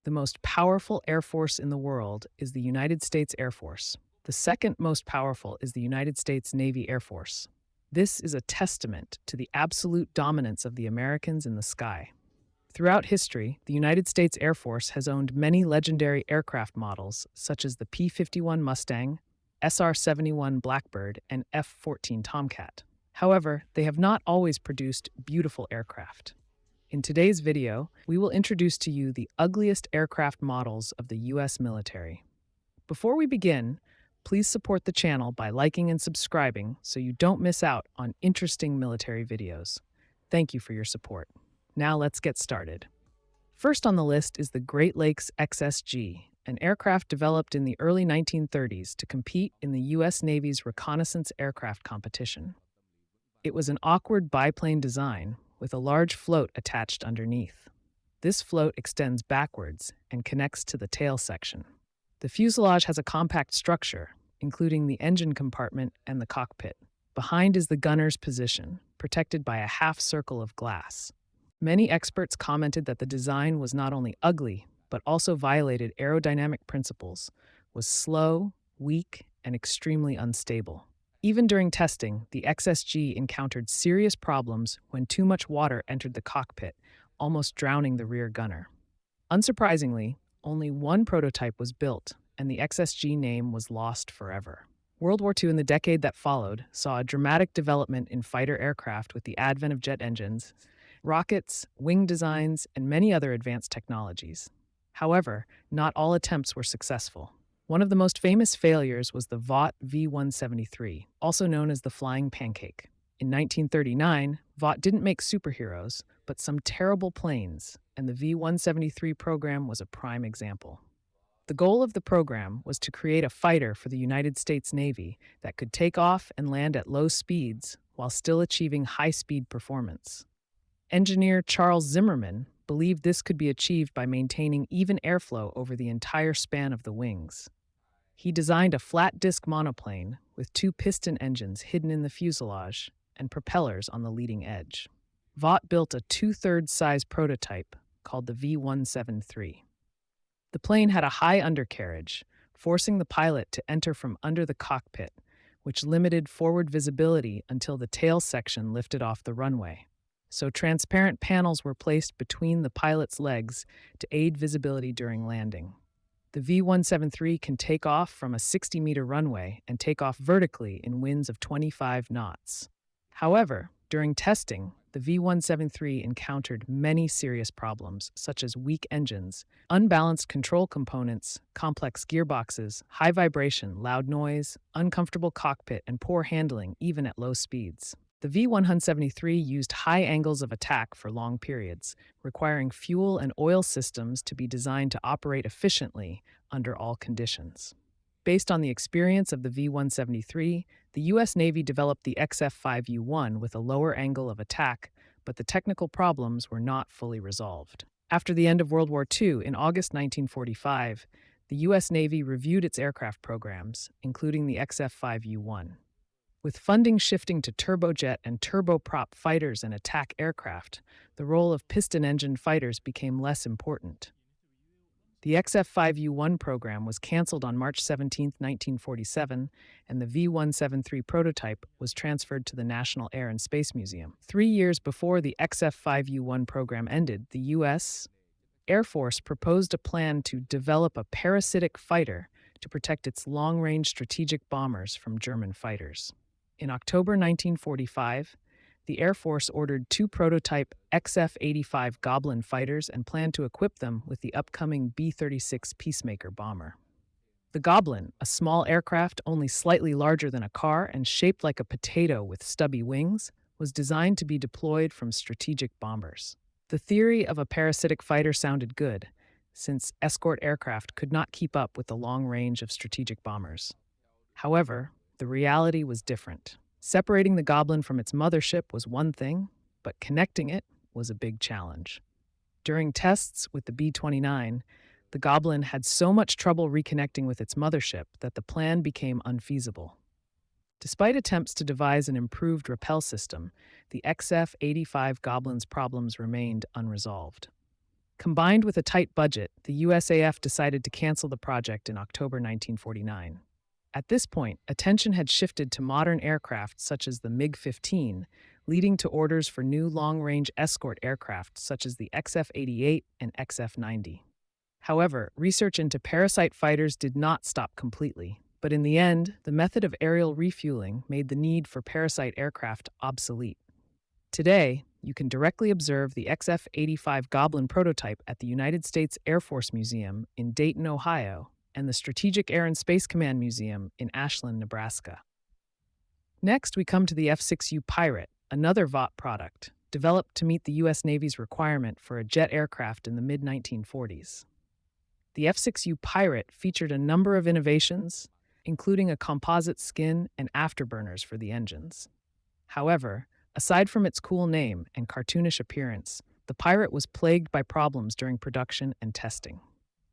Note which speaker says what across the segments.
Speaker 1: The most powerful air force in the world is the United States Air Force. The second most powerful is the United States Navy Air Force. This is a testament to the absolute dominance of the Americans in the sky. Throughout history, the United States Air Force has owned many legendary aircraft models, such as the P-51 Mustang, SR-71 Blackbird, and F-14 Tomcat. However, they have not always produced beautiful aircraft. In today's video, we will introduce to you the ugliest aircraft models of the U.S. military. Before we begin, please support the channel by liking and subscribing so you don't miss out on interesting military videos. Thank you for your support. Now let's get started. First on the list is the Great Lakes XSG, an aircraft developed in the early 1930s to compete in the U.S. Navy's reconnaissance aircraft competition. It was an awkward biplane design with a large float attached underneath. This float extends backwards and connects to the tail section. The fuselage has a compact structure, including the engine compartment and the cockpit. Behind is the gunner's position, protected by a half circle of glass. Many experts commented that the design was not only ugly, but also violated aerodynamic principles, was slow, weak, and extremely unstable. Even during testing, the XSG encountered serious problems when too much water entered the cockpit, almost drowning the rear gunner. Unsurprisingly, only one prototype was built, and the XSG name was lost forever. World War II and the decade that followed saw a dramatic development in fighter aircraft with the advent of jet engines, rockets, wing designs, and many other advanced technologies. However, not all attempts were successful. One of the most famous failures was the Vought V-173, also known as the Flying Pancake. In 1939, Vought didn't make superheroes, but some terrible planes, and the V-173 program was a prime example. The goal of the program was to create a fighter for the United States Navy that could take off and land at low speeds while still achieving high-speed performance. Engineer Charles Zimmerman believed this could be achieved by maintaining even airflow over the entire span of the wings. He designed a flat-disc monoplane with two piston engines hidden in the fuselage and propellers on the leading edge. Vought built a two-thirds size prototype called the V-173. The plane had a high undercarriage, forcing the pilot to enter from under the cockpit, which limited forward visibility until the tail section lifted off the runway. So transparent panels were placed between the pilot's legs to aid visibility during landing. The V-173 can take off from a 60-meter runway and take off vertically in winds of 25 knots. However, during testing, the V-173 encountered many serious problems, such as weak engines, unbalanced control components, complex gearboxes, high vibration, loud noise, uncomfortable cockpit, and poor handling even at low speeds. The V-173 used high angles of attack for long periods, requiring fuel and oil systems to be designed to operate efficiently under all conditions. Based on the experience of the V-173, the U.S. Navy developed the XF5U-1 with a lower angle of attack, but the technical problems were not fully resolved. After the end of World War II, in August 1945, the U.S. Navy reviewed its aircraft programs, including the XF5U-1. With funding shifting to turbojet and turboprop fighters and attack aircraft, the role of piston-engined fighters became less important. The XF5U-1 program was canceled on March 17, 1947, and the V-173 prototype was transferred to the National Air and Space Museum. 3 years before the XF5U-1 program ended, the U.S. Air Force proposed a plan to develop a parasitic fighter to protect its long-range strategic bombers from German fighters. In October 1945, the Air Force ordered two prototype XF-85 Goblin fighters and planned to equip them with the upcoming B-36 Peacemaker bomber. The Goblin, a small aircraft only slightly larger than a car and shaped like a potato with stubby wings, was designed to be deployed from strategic bombers. The theory of a parasitic fighter sounded good, since escort aircraft could not keep up with the long range of strategic bombers. However, the reality was different. Separating the Goblin from its mothership was one thing, but connecting it was a big challenge. During tests with the B-29, the Goblin had so much trouble reconnecting with its mothership that the plan became unfeasible. Despite attempts to devise an improved rappel system, the XF-85 Goblin's problems remained unresolved. Combined with a tight budget, the USAF decided to cancel the project in October 1949. At this point, attention had shifted to modern aircraft such as the MiG-15, leading to orders for new long-range escort aircraft such as the XF-88 and XF-90. However, research into parasite fighters did not stop completely, but in the end, the method of aerial refueling made the need for parasite aircraft obsolete. Today, you can directly observe the XF-85 Goblin prototype at the United States Air Force Museum in Dayton, Ohio, and the Strategic Air and Space Command Museum in Ashland, Nebraska. Next, we come to the F6U Pirate, another Vought product, developed to meet the U.S. Navy's requirement for a jet aircraft in the mid-1940s. The F6U Pirate featured a number of innovations, including a composite skin and afterburners for the engines. However, aside from its cool name and cartoonish appearance, the Pirate was plagued by problems during production and testing.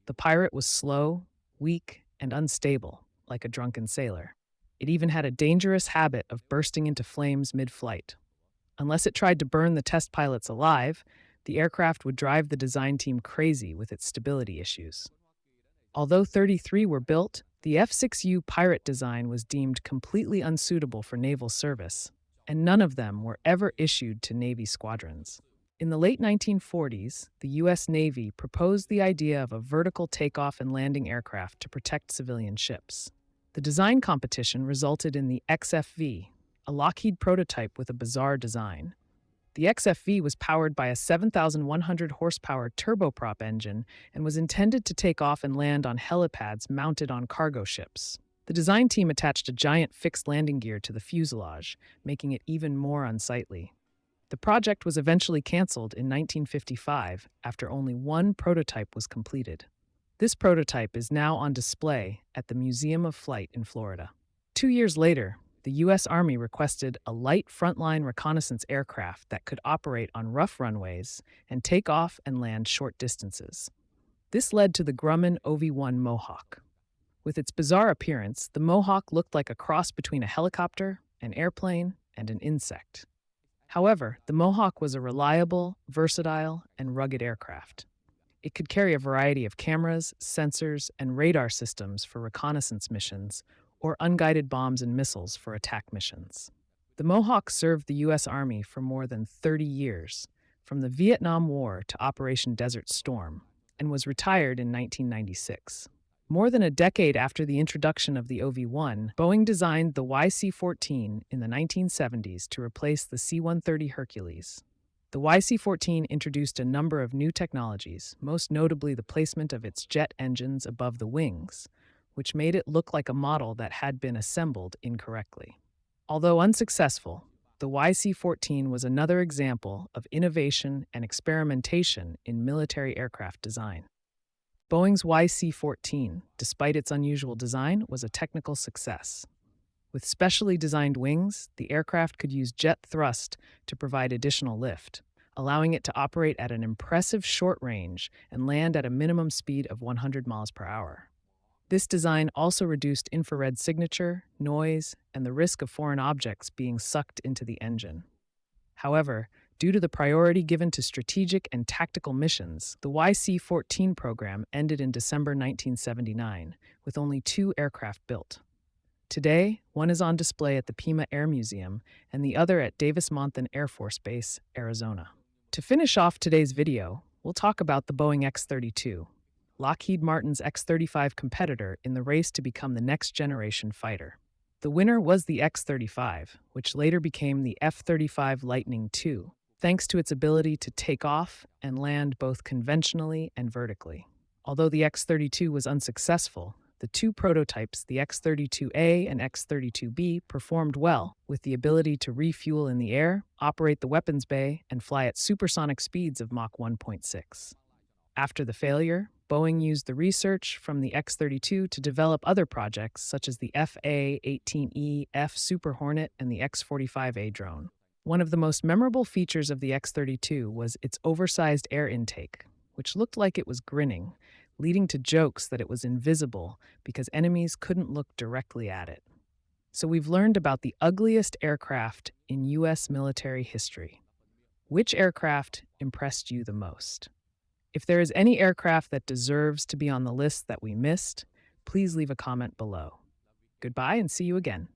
Speaker 1: The Pirate was slow, weak, and unstable, like a drunken sailor. It even had a dangerous habit of bursting into flames mid-flight. Unless it tried to burn the test pilots alive, the aircraft would drive the design team crazy with its stability issues. Although 33 were built, the F6U Pirate design was deemed completely unsuitable for naval service, and none of them were ever issued to Navy squadrons. In the late 1940s, the U.S. Navy proposed the idea of a vertical takeoff and landing aircraft to protect civilian ships. The design competition resulted in the XFV, a Lockheed prototype with a bizarre design. The XFV was powered by a 7,100 horsepower turboprop engine and was intended to take off and land on helipads mounted on cargo ships. The design team attached a giant fixed landing gear to the fuselage, making it even more unsightly. The project was eventually canceled in 1955 after only one prototype was completed. This prototype is now on display at the Museum of Flight in Florida. 2 years later, the U.S. Army requested a light frontline reconnaissance aircraft that could operate on rough runways and take off and land short distances. This led to the Grumman OV-1 Mohawk. With its bizarre appearance, the Mohawk looked like a cross between a helicopter, an airplane, and an insect. However, the Mohawk was a reliable, versatile, and rugged aircraft. It could carry a variety of cameras, sensors, and radar systems for reconnaissance missions, or unguided bombs and missiles for attack missions. The Mohawk served the U.S. Army for more than 30 years, from the Vietnam War to Operation Desert Storm, and was retired in 1996. More than a decade after the introduction of the OV-1, Boeing designed the YC-14 in the 1970s to replace the C-130 Hercules. The YC-14 introduced a number of new technologies, most notably the placement of its jet engines above the wings, which made it look like a model that had been assembled incorrectly. Although unsuccessful, the YC-14 was another example of innovation and experimentation in military aircraft design. Boeing's YC-14, despite its unusual design, was a technical success. With specially designed wings, the aircraft could use jet thrust to provide additional lift, allowing it to operate at an impressive short range and land at a minimum speed of 100 miles per hour. This design also reduced infrared signature, noise, and the risk of foreign objects being sucked into the engine. However, due to the priority given to strategic and tactical missions, the YC-14 program ended in December 1979, with only 2 aircraft built. Today, one is on display at the Pima Air Museum and the other at Davis-Monthan Air Force Base, Arizona. To finish off today's video, we'll talk about the Boeing X-32, Lockheed Martin's X-35 competitor in the race to become the next-generation fighter. The winner was the X-35, which later became the F-35 Lightning II, thanks to its ability to take off and land both conventionally and vertically. Although the X-32 was unsuccessful, the 2 prototypes, the X-32A and X-32B, performed well, with the ability to refuel in the air, operate the weapons bay, and fly at supersonic speeds of Mach 1.6. After the failure, Boeing used the research from the X-32 to develop other projects such as the FA-18E F Super Hornet and the X-45A drone. One of the most memorable features of the X-32 was its oversized air intake, which looked like it was grinning, leading to jokes that it was invisible because enemies couldn't look directly at it. So we've learned about the ugliest aircraft in U.S. military history. Which aircraft impressed you the most? If there is any aircraft that deserves to be on the list that we missed, please leave a comment below. Goodbye and see you again.